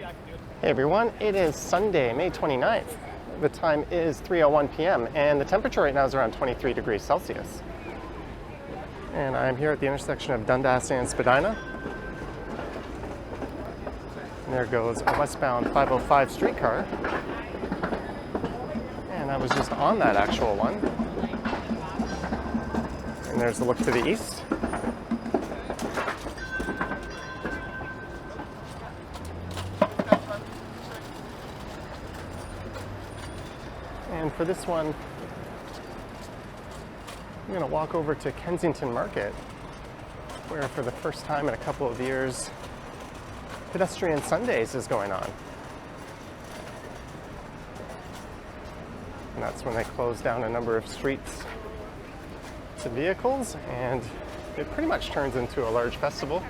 Hey everyone, it is Sunday, May 29th. The time is 3:01 p.m. and the temperature right now is around 23 degrees Celsius. And I'm here at the intersection of Dundas and Spadina. And there goes a westbound 505 streetcar. And I was just on that actual one. And there's a look to the east. And for this one, I'm going to walk over to Kensington Market, where for the first time in a couple of years, Pedestrian Sundays is going on. And that's when they close down a number of streets to vehicles, and it pretty much turns into a large festival.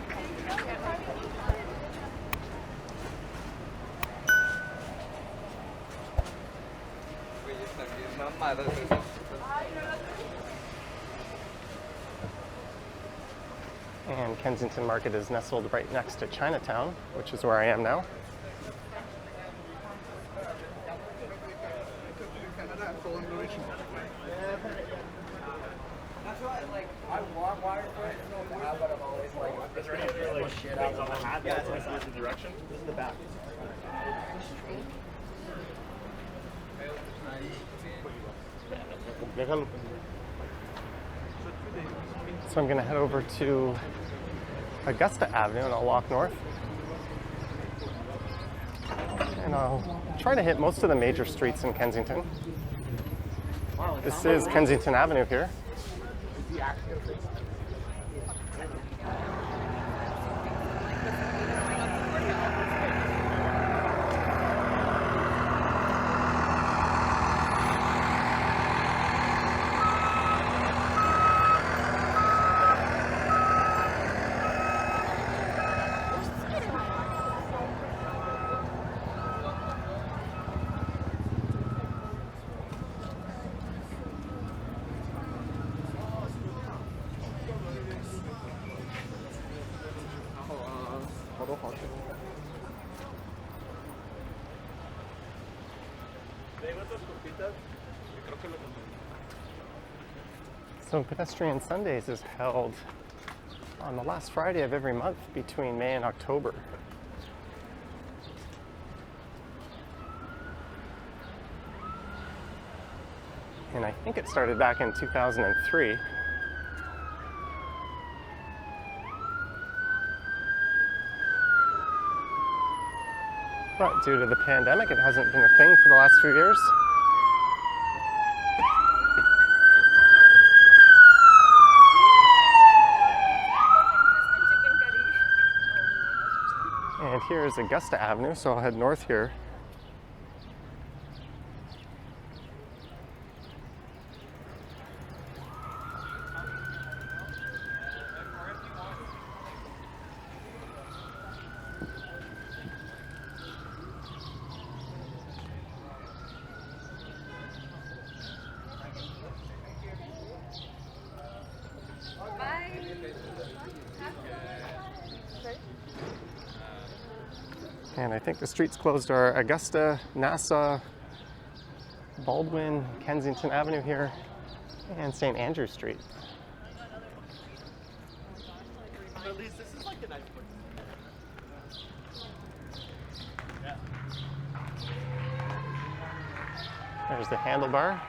And Kensington Market is nestled right next to Chinatown, which is where I am now. So I'm going to head over to Augusta Avenue and I'll walk north. And I'll try to hit most of the major streets in Kensington. This is Kensington Avenue here. So Pedestrian Sundays is held on the last Friday of every month between May and October. And I think it started back in 2003. But due to the pandemic, it hasn't been a thing for the last few years. And here is Augusta Avenue, so I'll head north here. And I think the streets closed are Augusta, Nassau, Baldwin, Kensington Avenue here, and St. Andrew Street. There's the handlebar.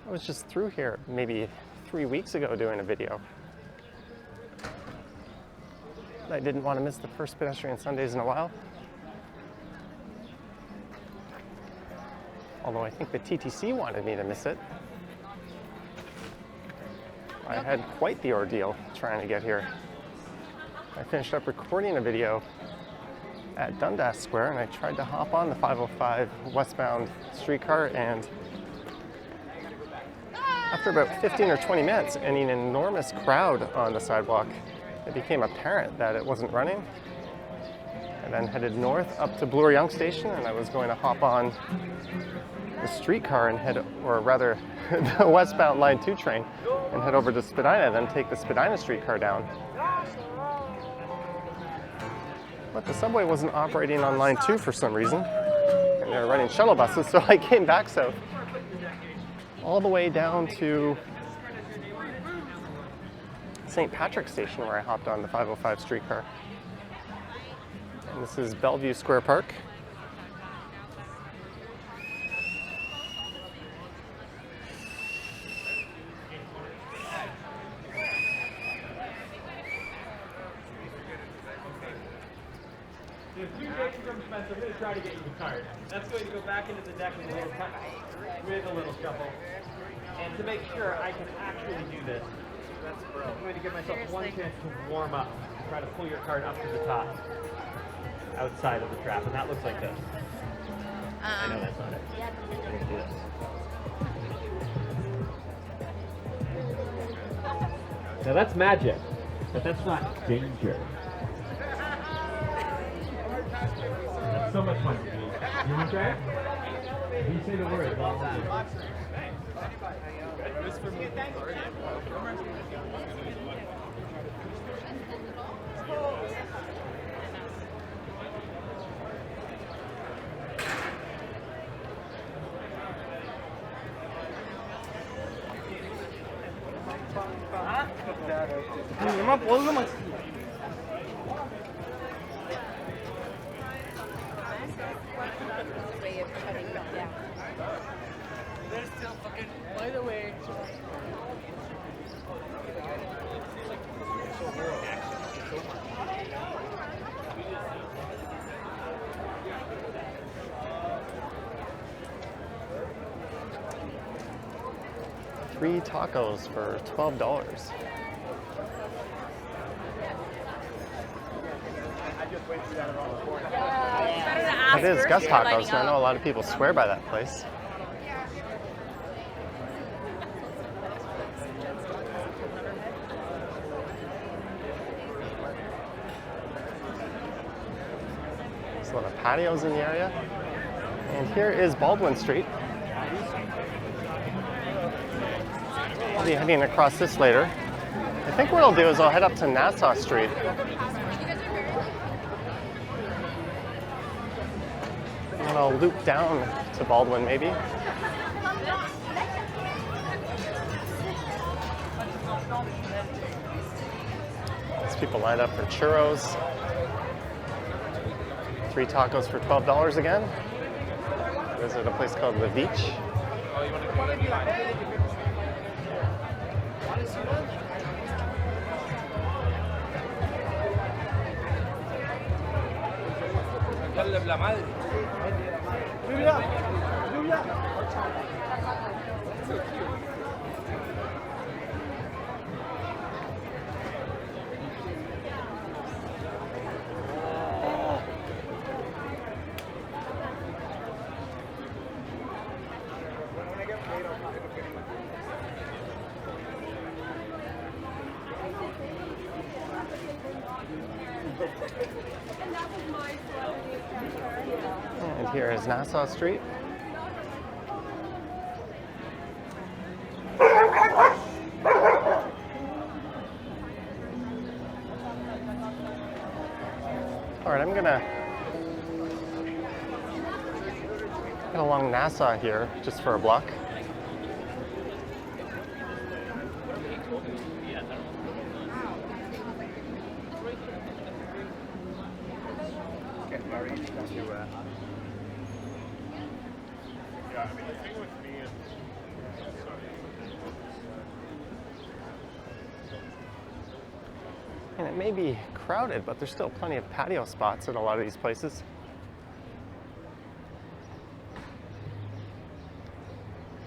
I was just through here maybe 3 weeks ago doing a video. I didn't want to miss the first Pedestrian Sundays in a while. Although I think the TTC wanted me to miss it. I had quite the ordeal trying to get here. I finished up recording a video at Dundas Square and I tried to hop on the 505 westbound streetcar, and after about 15 or 20 minutes and an enormous crowd on the sidewalk, it became apparent that it wasn't running. I then headed north up to Bloor-Young Station, and I was going to hop on the streetcar and head, or rather, the westbound Line 2 train, and head over to Spadina, then take the Spadina streetcar down. But the subway wasn't operating on Line 2 for some reason, and they were running shuttle buses, so I came back south, all the way down to St. Patrick's Station, where I hopped on the 505 streetcar. And this is Bellevue Square Park. If you take from Spencer, I'm going to try to get you the card. That's going to go back into the deck with a little shuffle. And to make sure I can actually do this, I'm going to give myself one chance to warm up. Try to pull your card up to the top, outside of the trap, and that looks like this. I know that's not it. I'm going to do this. Now that's magic, but that's not danger. That's so much fun to me. You want to try it? You say the word. They're still fucking, by the way. Three tacos for $12. It is Gus Tacos, and I know a lot of people swear by that place. There's a lot of patios in the area. And here is Baldwin Street. I'll be heading across this later. I think what I'll do is I'll head up to Nassau Street. And I'll loop down to Baldwin, maybe. There's people lined up for churros. 3 tacos for $12 again. Visit a place called La Beach. And here is Nassau Street. All right, I'm gonna head along Nassau here just for a block. And it may be crowded, but there's still plenty of patio spots at a lot of these places.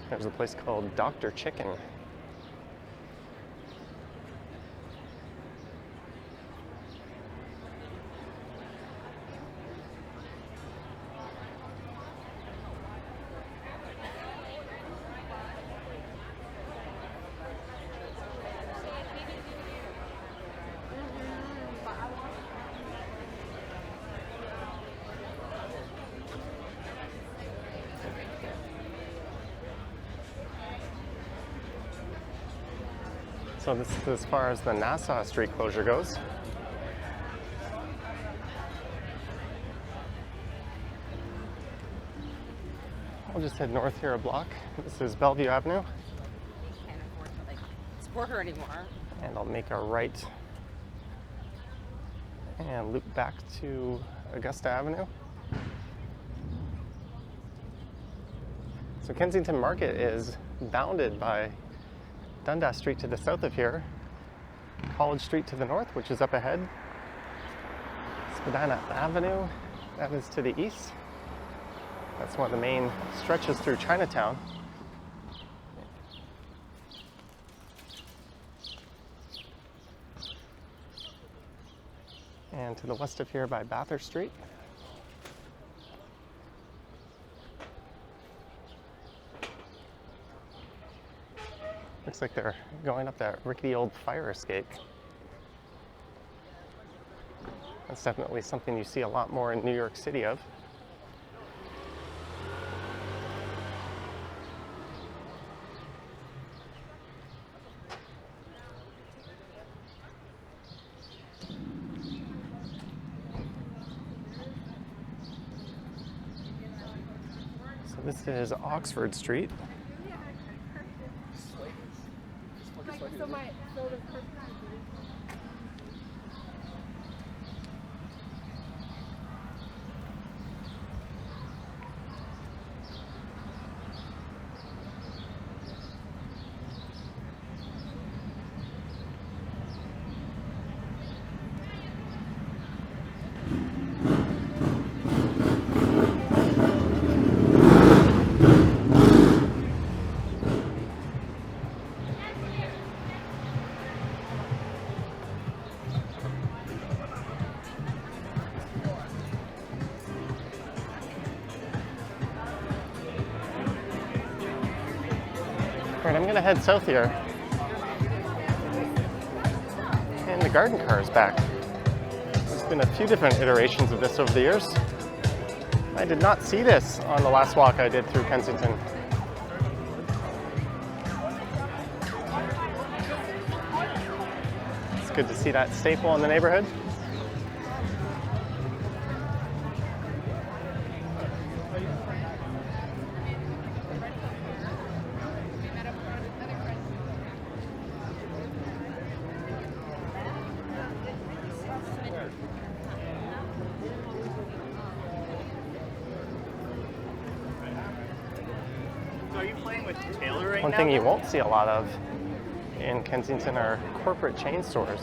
There's a place called Dr. Chicken. So this is as far as the Nassau street closure goes. I'll just head north here a block. This is Bellevue Avenue. Can't afford to support her anymore. And I'll make a right and loop back to Augusta Avenue. So Kensington Market is bounded by Dundas Street to the south of here, College Street to the north, which is up ahead, Spadina Avenue, that is to the east. That's one of the main stretches through Chinatown. And to the west of here by Bathurst Street. Looks like they're going up that rickety old fire escape. That's definitely something you see a lot more in New York City of. So this is Oxford Street. Alright, I'm gonna head south here. And the garden car is back. There's been a few different iterations of this over the years. I did not see this on the last walk I did through Kensington. It's good to see that staple in the neighborhood. Are you playing with Taylor right One now? thing you won't see a lot of in Kensington are corporate chain stores.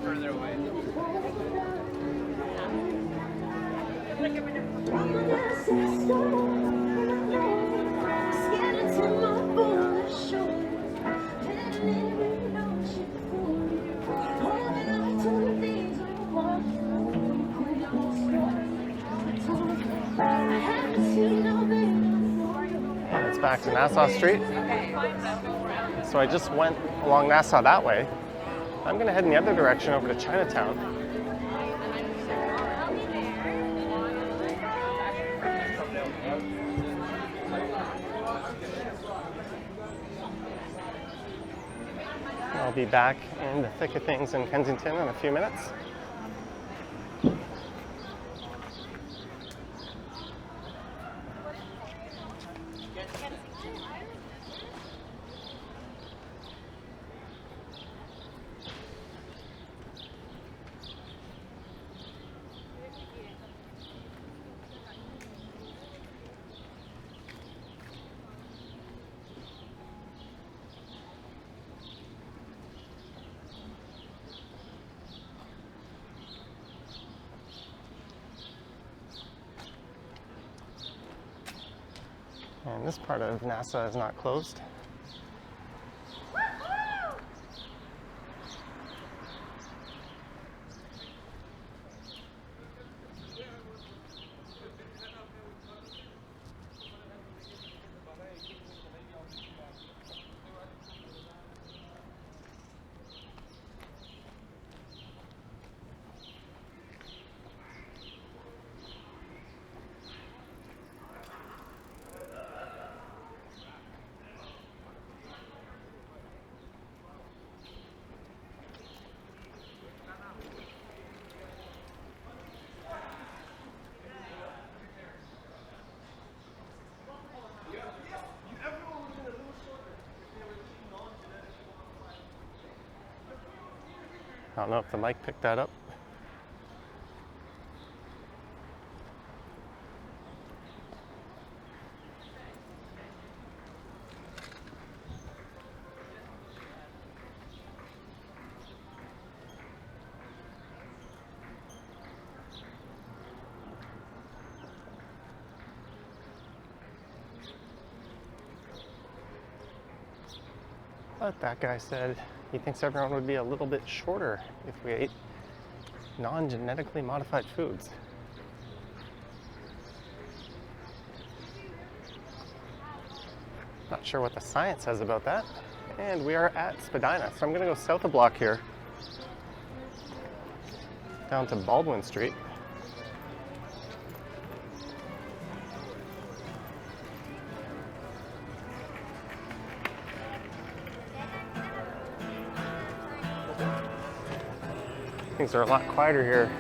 Further away. And it's back to Nassau Street. So I just went along Nassau that way. I'm gonna head in the other direction over to Chinatown. I'll be back in the thick of things in Kensington in a few minutes. And this part of Nassau is not closed. I don't know if the mic picked that up. But that guy said he thinks everyone would be a little bit shorter if we ate non-genetically modified foods. Not sure what the science says about that. And we are at Spadina, so I'm gonna go south a block here, down to Baldwin Street. Things are a lot quieter here.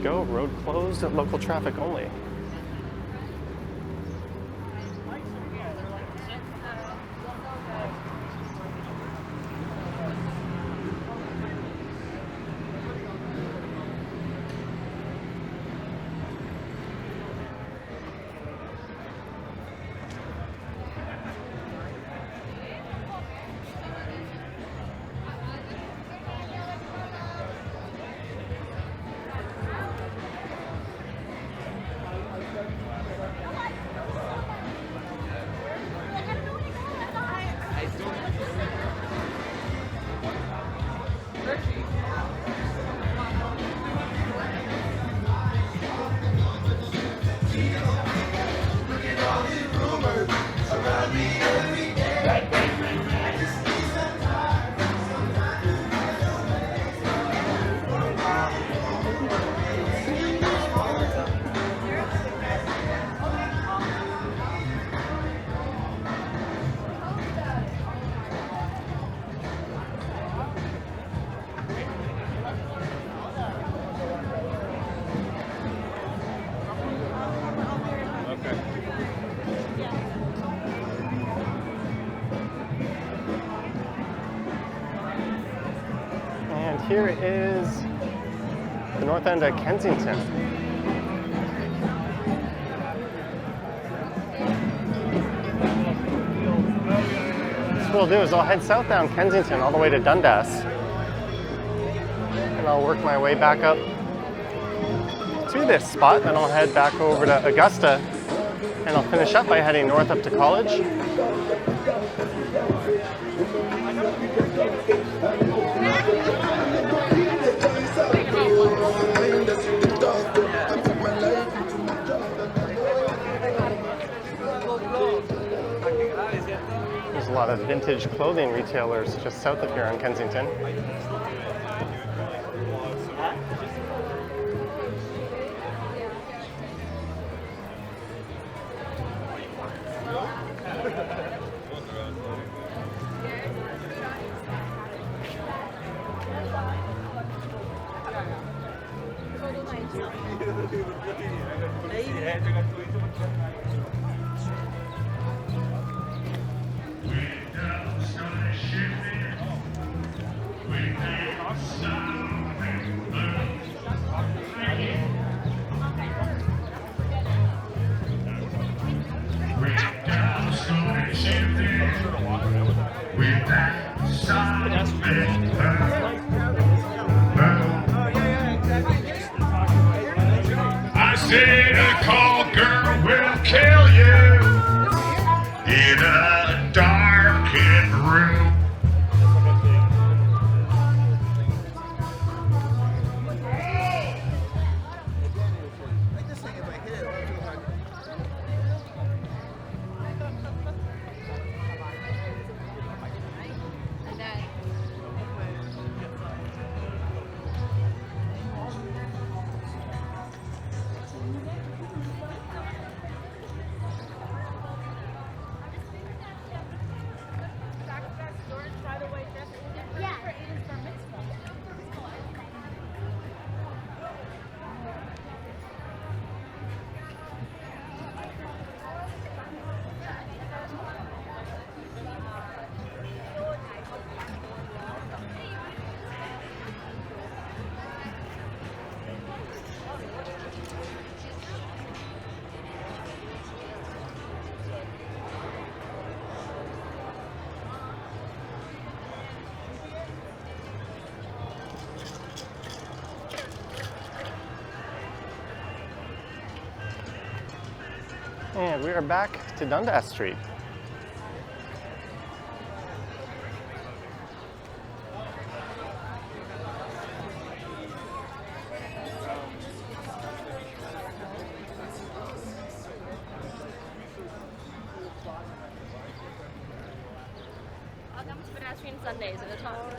Go, road closed, local traffic only. Here is the north end of Kensington. What we'll do is I'll head south down Kensington all the way to Dundas. And I'll work my way back up to this spot. Then I'll head back over to Augusta. And I'll finish up by heading north up to College. There's a lot of vintage clothing retailers just south of here on Kensington. I said a call girl will kill you in a darkened room. And we are back to Dundas Street. Welcome to Pedestrian Sundays at the top.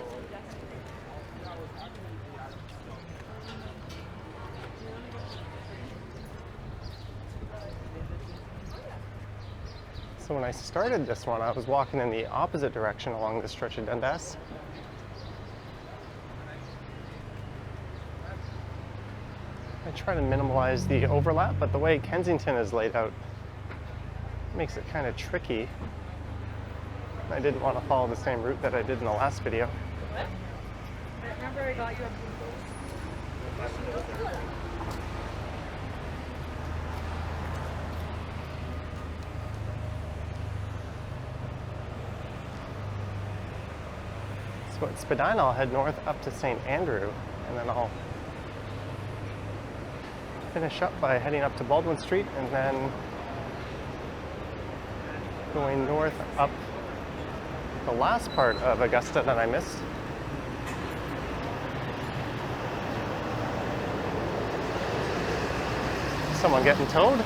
So when I started this one, I was walking in the opposite direction along this stretch of Dundas. I try to minimize the overlap, but the way Kensington is laid out makes it kind of tricky. I didn't want to follow the same route that I did in the last video. Remember I got you So at Spadina, I'll head north up to St. Andrew, and then I'll finish up by heading up to Baldwin Street and then going north up the last part of Augusta that I missed. Someone getting towed?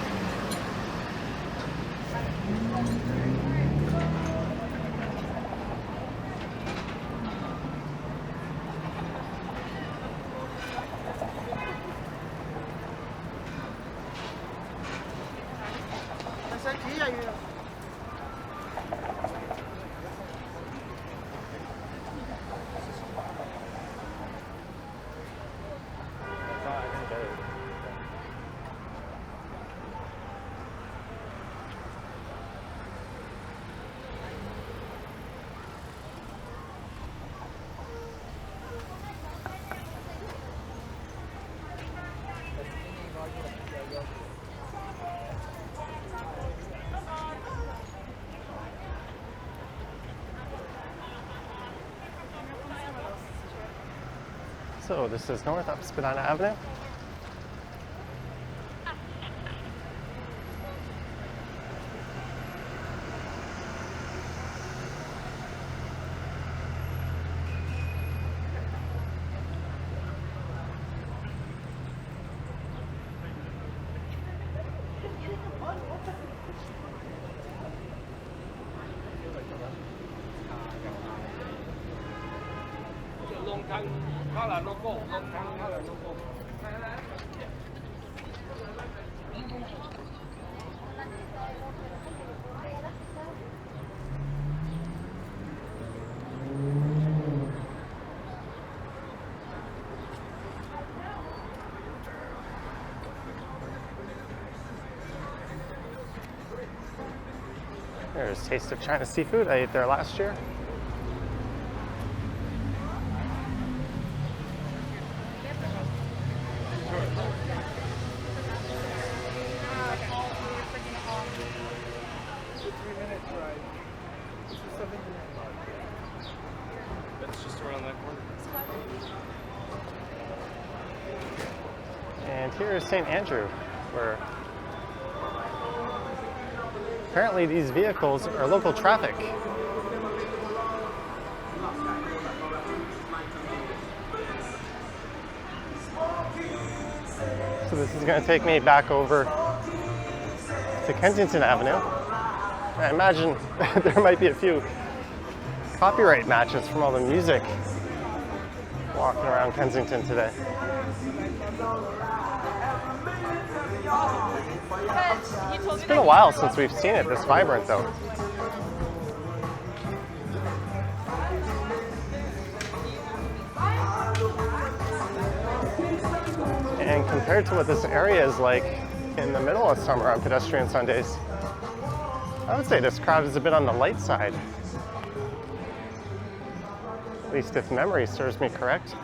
So this is north up Spadina Avenue. There's Taste of China Seafood. I ate there last year. That's just around that corner. And here is St. Andrew, where apparently these vehicles are local traffic. So this is going to take me back over to Kensington Avenue. I imagine there might be a few copyright matches from all the music walking around Kensington today. It's been a while since we've seen it this vibrant though. And compared to what this area is like in the middle of summer on Pedestrian Sundays, I would say this crowd is a bit on the light side. At least if memory serves me correct.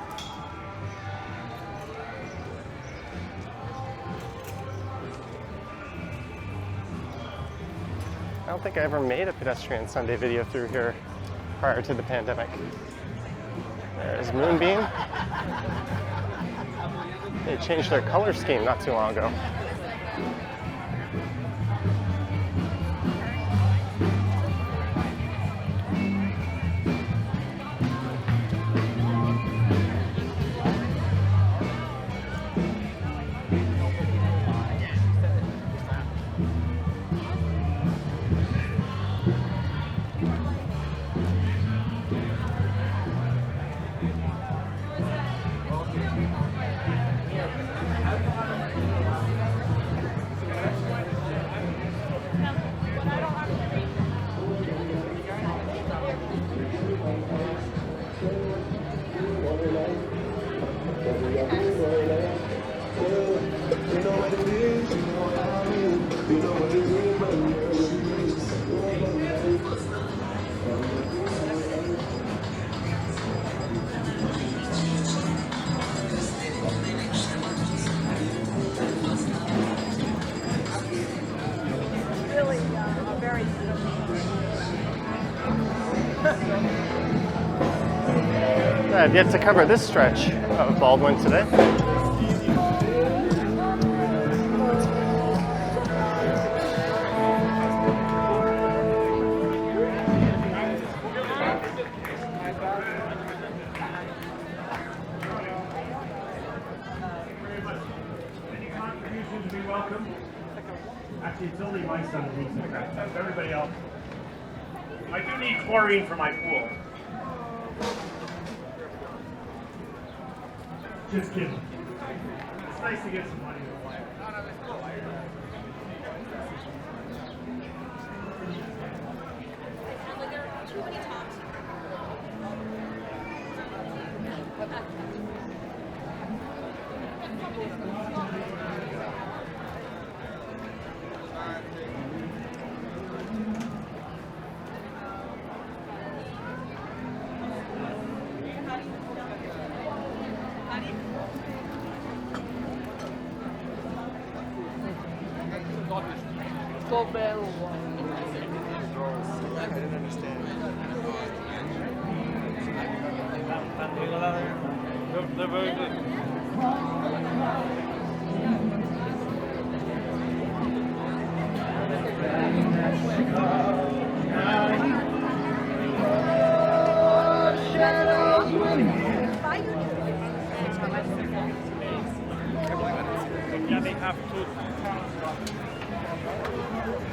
I don't think I ever made a Pedestrian Sunday video through here prior to the pandemic. There's Moonbeam. They changed their color scheme not too long ago. I've yet to cover this stretch of Baldwin today. Actually, it's only my son who needs it. Everybody else. I do need chlorine for my pool. Just kidding. It's nice to get some money in the water. They're very good.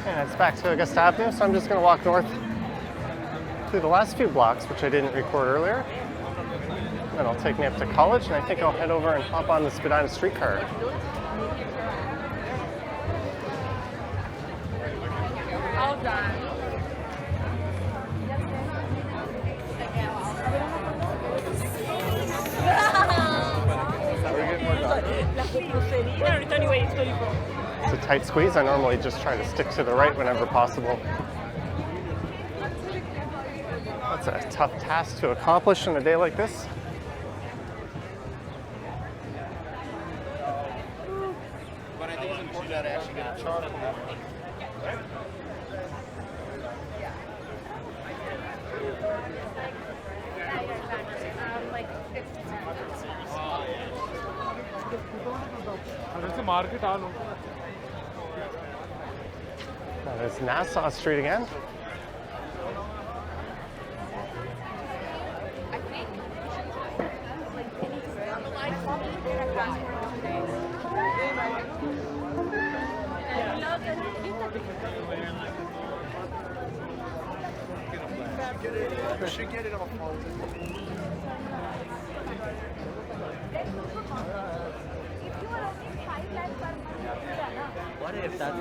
And it's back to Augusta Avenue, so I'm just going to walk north through the last few blocks, which I didn't record earlier. That'll take me up to College, and I think I'll head over and hop on the Spadina streetcar. All done. It's a tight squeeze. I normally just try to stick to the right whenever possible. That's a tough task to accomplish on a day like this. But I think it's important that I actually get a chart from that. There's Nassau Street again. You should get it on a phone. What if that's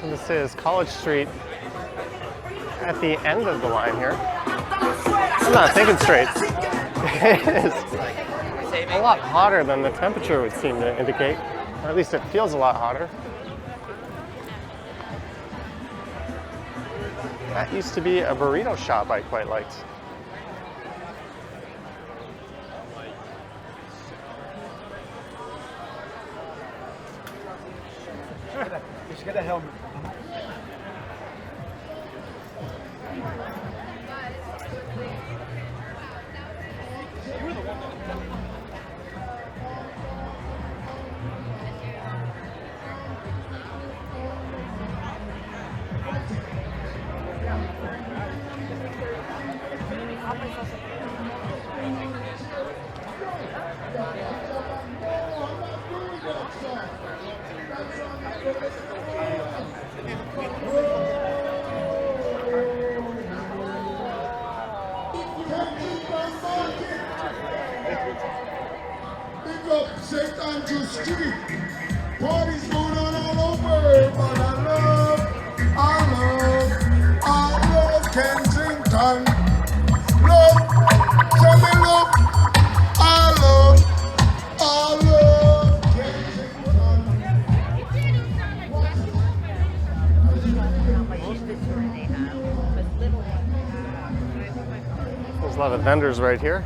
So this is College Street at the end of the line here. I'm not thinking straight. It is a lot hotter than the temperature would seem to indicate, or at least it feels a lot hotter. That used to be a burrito shop I quite liked. You should get a helmet. St. Andrew Street. Parties going on all over, but I love Kensington. Love, tell me love, I a lot of vendors right here.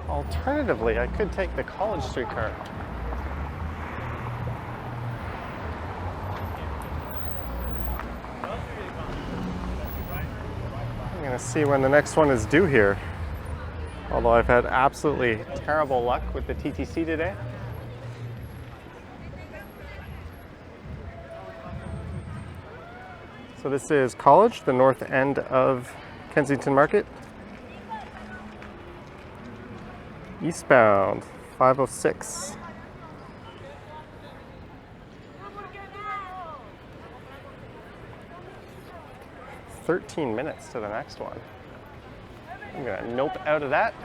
Alternatively, I could take the College streetcar. I'm going to see when the next one is due here. Although I've had absolutely terrible luck with the TTC today. So this is College, the north end of Kensington Market. Eastbound, 506. 13 minutes to the next one. I'm gonna nope out of that.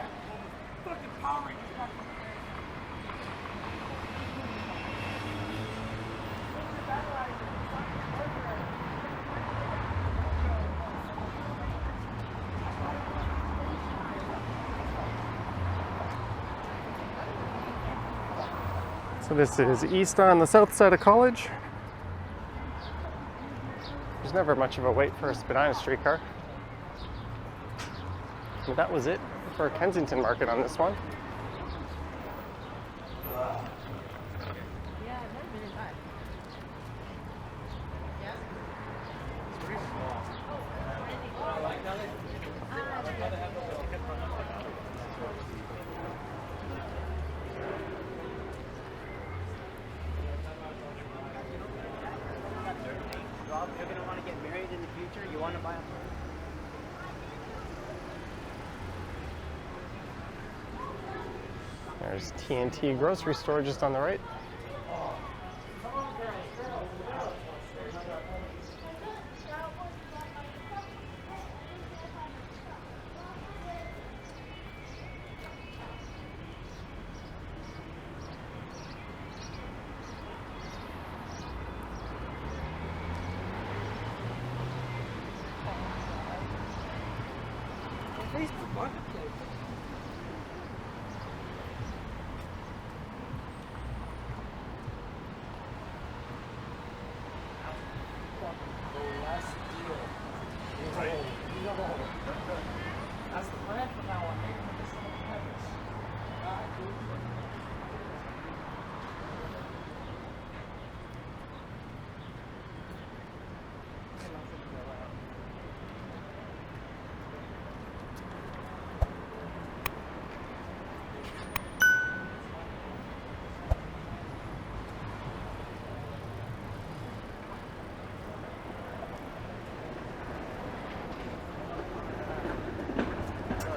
So this is east on the south side of College. There's never much of a wait for a Spadina streetcar. But that was it for Kensington Market on this one. You're going to want to get married in the future. You want to buy a There's TNT grocery store just on the right. Facebook Marketplace. That's the plan for now on.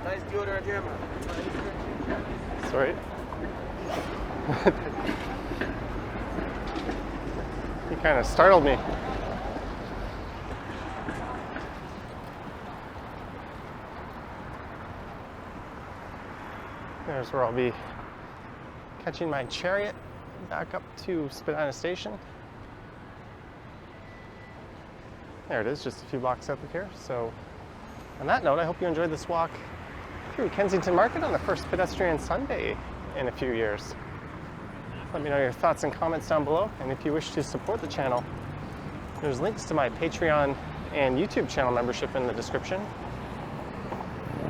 Nice dude right here, man. Sorry. He kind of startled me. There's where I'll be catching my chariot back up to Spadina Station. There it is, just a few blocks up of here. So on that note, I hope you enjoyed this walk through Kensington Market on the first Pedestrian Sunday in a few years. Let me know your thoughts and comments down below, and if you wish to support the channel, there's links to my Patreon and YouTube channel membership in the description.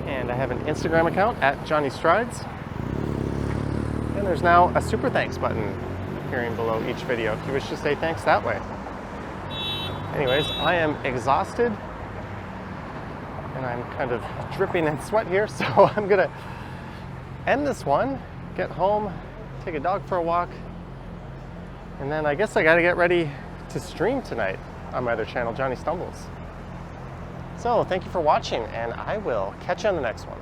And I have an Instagram account at Johnny Strides. And there's now a super thanks button appearing below each video if you wish to say thanks that way. Anyways, I am exhausted and I'm kind of dripping in sweat here, so I'm gonna end this one, get home, take a dog for a walk, and then I guess I gotta get ready to stream tonight on my other channel, Johnny Stumbles. So thank you for watching, and I will catch you on the next one.